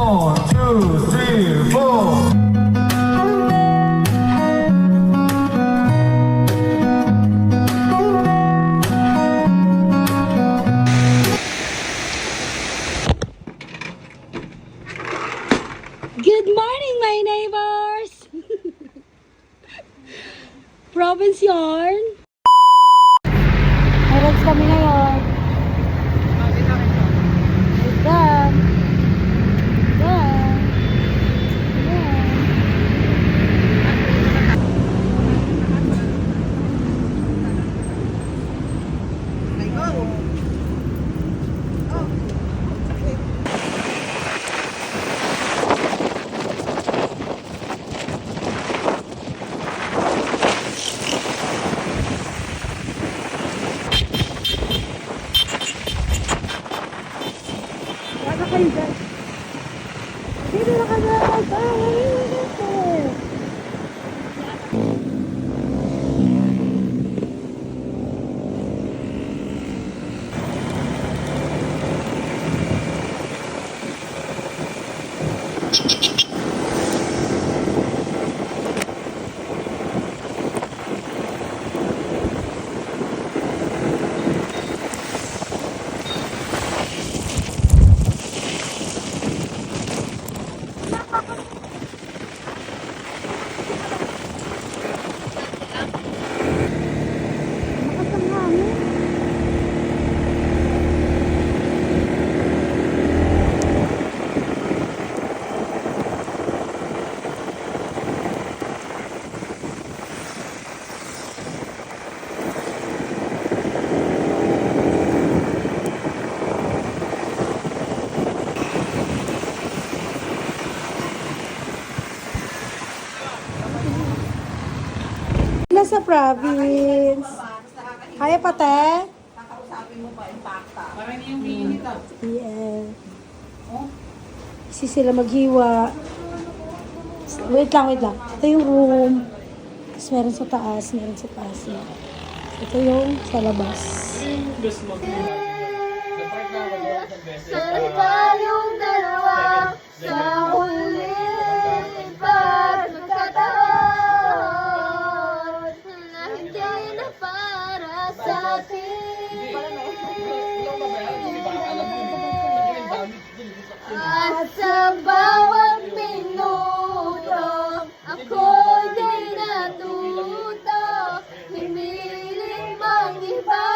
One, two, three, four. Good morning, my neighbors! Province yarn. Meron kami ngayon. Done. Done. Wala kayo dyan. Dito na ka na. Sa province. Kaya pa, te? Kakausapin mo pa, impacta. Parang yung minute ah. Yeah. Kasi sila maghiwa. Wait lang. Ito yung room. Tapos meron sa taas, meron sa taas. Ito yung sa labas. Sana tayong dalawa sa huling pagkakataon na hindi na para sa atin. At sa bawat minuto, ako'y di natuto. Hiniling mang iba,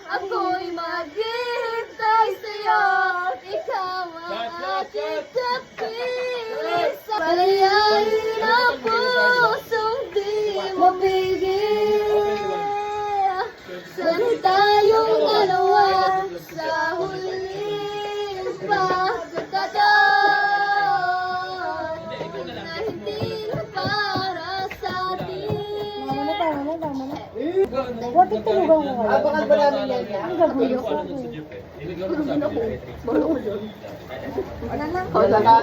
ako'y maghihintay sa'yo. Ikaw ang aking kapiling. Palayain ang pusong di mo bigil. Sana tayong dalawa sa huling pagkakataon na hindi na para sa atin. Tama na. Bakit tulugan ko kayo? Abangan ba namin yan yan? Ang gagulo ko. Wala na.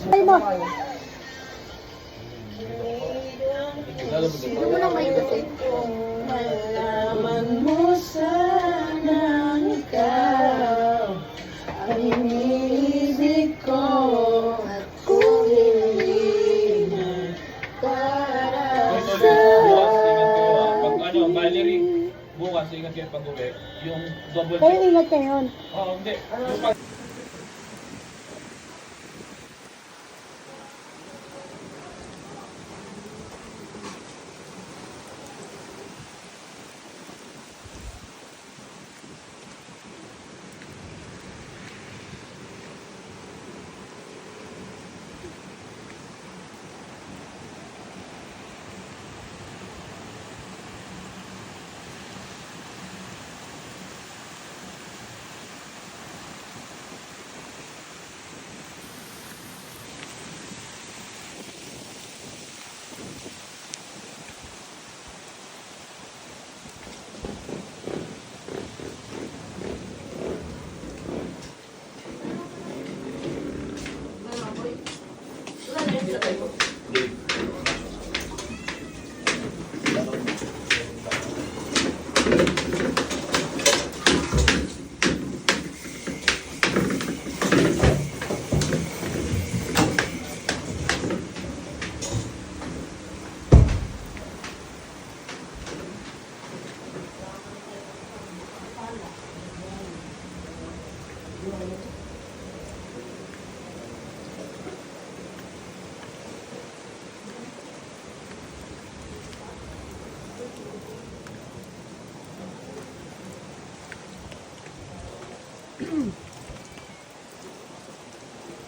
Ay mo. Hindi mo na may kasi. Malaman mo sana ikaw ang iniibig ko at kung hindi na para sa Valerie, bukas ingat kayo pag-uwi. Yung double Kayo ingat kayo. Oo, hindi. Yung pag-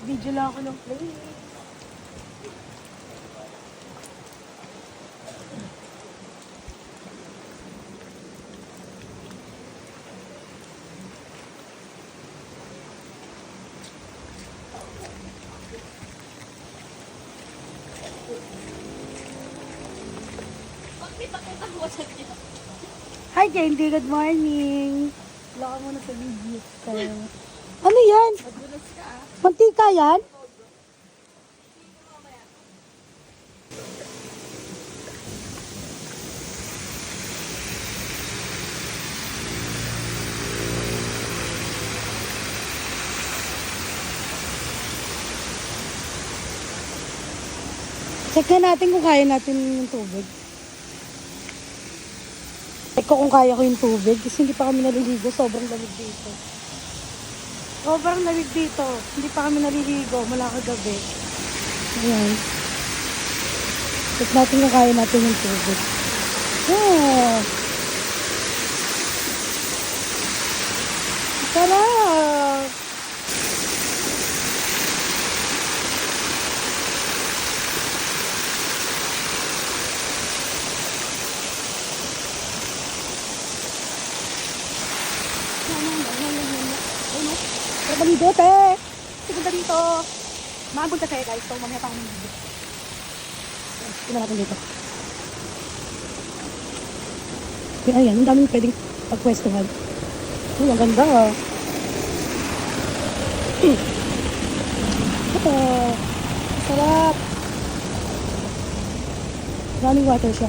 Video lang ako ng play. Hi, Candy. Good morning. Wala ka muna sa video ko. Ano yan? Mantika yan? Check na natin kung kaya natin yung tubig. Check ko kung kaya ko yung tubig kasi hindi pa kami naliligo. Sobrang lamig dito. Sobrang lamig dito. Hindi pa kami naliligo mula kagabi. Ayan. Check natin kung kaya natin yung tubig. Yeah. Sarap! Maligo, te! Sigunda dito. Maambol kasi, guys. So, mamaya pa kami maligo. Tignan natin dito. Okay, ayan. Ang daming pwedeng pagpwestuhan. Uy, ang ganda, ah. Ito. Sarap. Running water siya.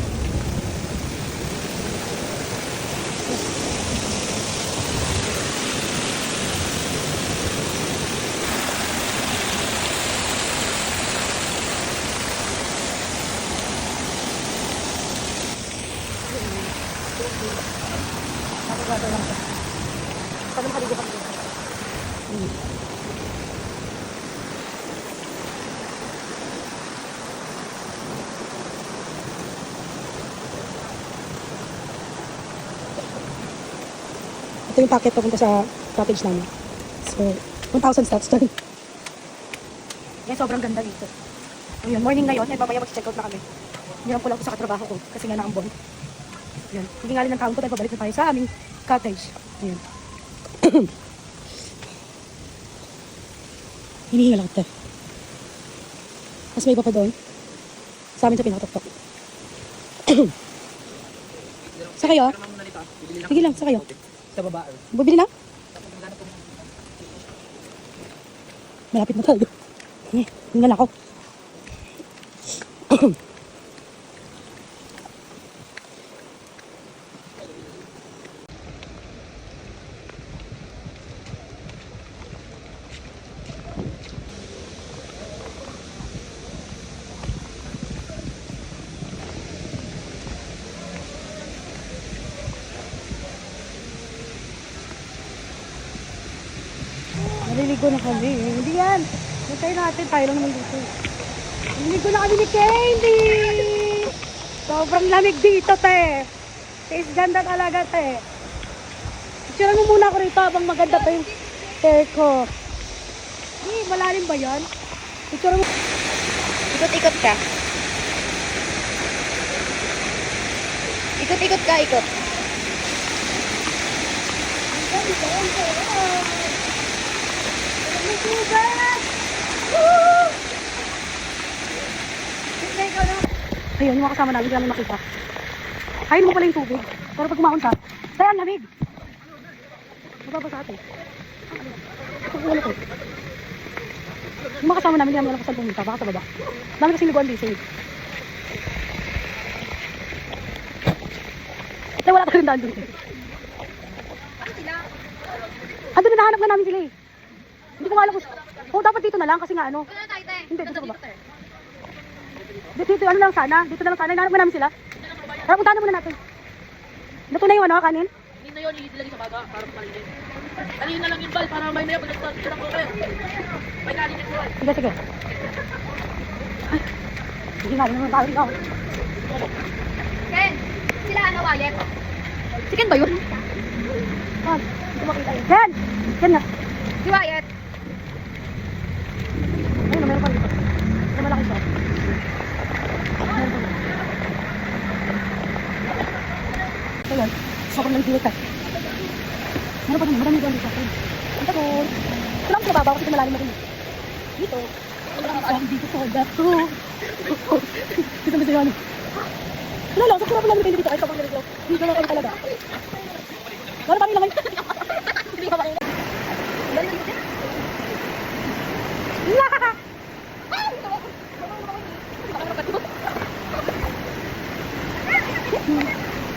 Pag makaligo kami dito. Ito yung packet papunta sa cottage namin. So, 1,000 steps. Yan, sobrang ganda dito. Ayun, morning ngayon. Ay, mamaya mag-check out na kami. Hirap ko lang po sa katrabaho ko kasi nga naambon. Yan. Hindi nga rin ng taon ko tayo, pabalik na tayo sa aming cottage. Ayan. Hinihingal ako tayo. Mas may iba pa doon. Sa amin sa pinakatok-tok. Sa kayo? Sige lang, sa kayo. Sa baba. Bubili na? Malapit na tayo. Hingal ako. Naliligo na kami. Hindi yan. Hintay natin. Tayo lang naman dito. Naliligo na kami ni Candy. Sobrang lamig dito, te. Taste ganda talaga, te. Picture mo muna ako rito habang maganda pa yung hair ko. Malalim ba yan? Picture mo. Ikot-ikot ka. Ikot-ikot ka, ikot. Ayun, yung mga kasama namin, hindi namin makita. Kain mo pala yung tubig. Pero pag kumaon ka, tayo ang lamig. Mababa sa atin. Ang ulo ko. Yung mga kasama namin, hindi namin alam kung saan pumunta. Baka sa baba. Dami kasing liguan busy. Tayo wala ka rin daan dun. Ando na nahanap nga namin sila eh. Hindi ko nga alam kung... Oh, dapat dito na lang kasi nga ano. Hindi, dito ba? Dito, ano lang sana. Dito na lang sana. Hinahanap nga namin sila. Tara, puntahan na muna natin. Luto na yung ano, kanin? Hindi na yun, ilagay sa baga para kumalinin. Alin na lang yung bal para may maya pag nag-start siya ng cover. May kanin yung buwan. Sige, sige. Ay, hindi nga, naman tawag ako. Ken, sila ano, Wyatt? Si Ken ba yun? Ken, hindi makita yun. Ken! Ken nga. Si Wyatt. Wait ka. Meron pa rin, marami doon dito. Ang takot. Ito lang sa baba kasi malalim na rin. Dito. Dito sa gato. Dito na siya. Wala lang, sakura pa lang dito kahit kapag nilaglaw. Dito lang kayo talaga. Wala pa rin naman. Hindi ka pa rin.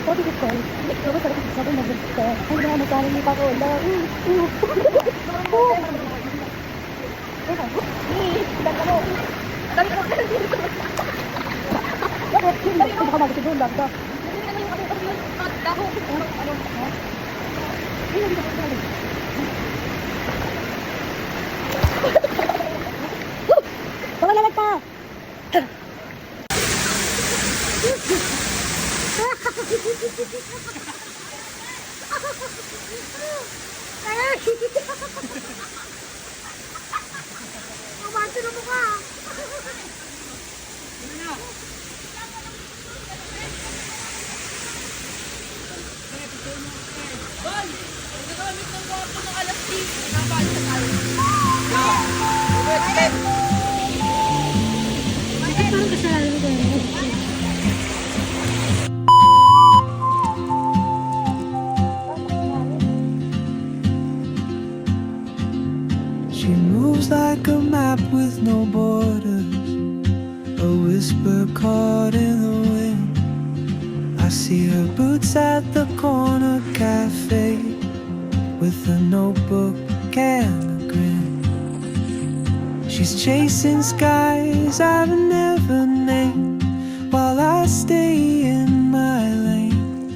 What did it call? Tapos sabi na gusto. Ay, na magkano ni Paco. Pangalalag pa! Mamansin mo ka! Parang kasalanan ko yun. She moves like a map with no borders, a whisper caught in the wind. I see her boots at the corner cafe with a notebook and a grin. She's chasing skies I've never named while I stay in my lane.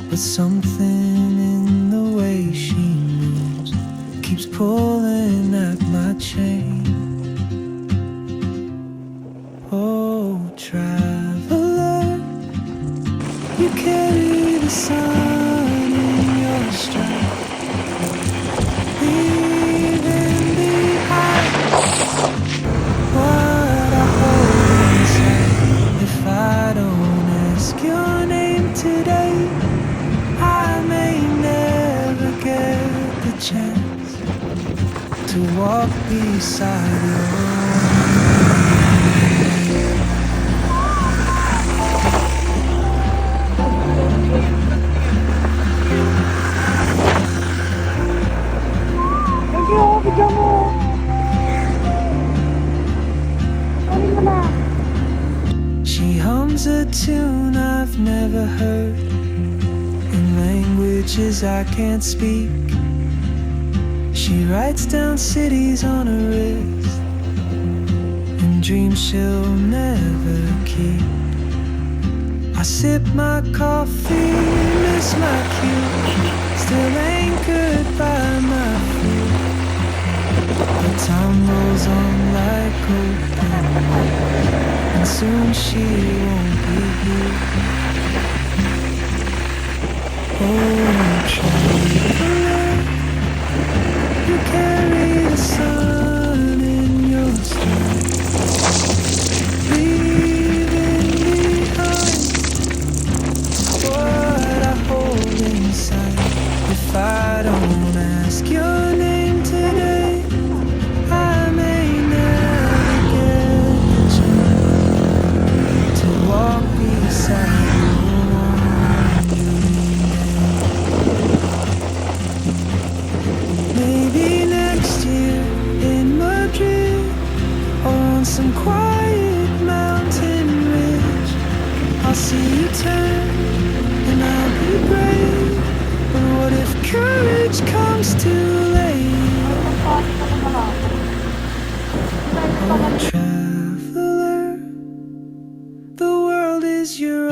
But something in the way she moves keeps pulling at my chain. Oh, traveler, you carry the sun in your stride, leaving behind what I hold inside. If I don't ask your name today, I may never get the chance to walk beside you. Thank you, video mo. Ano mo na? She hums a tune I've never heard in languages I can't speak. She writes down cities on her wrist and dreams she'll never keep. I sip my coffee, miss my cue, still anchored by my feet. But time rolls on like open, and soon she won't be here. Oh, traveler, you carry the sun in your stride, leaving behind what I hold inside. If I don't ask your name today, I may never get the chance to walk beside you. Maybe next year in Madrid or on some quiet mountain ridge, I'll see you turn and I'll be brave. But what if courage comes too late? Oh, traveler, the world is your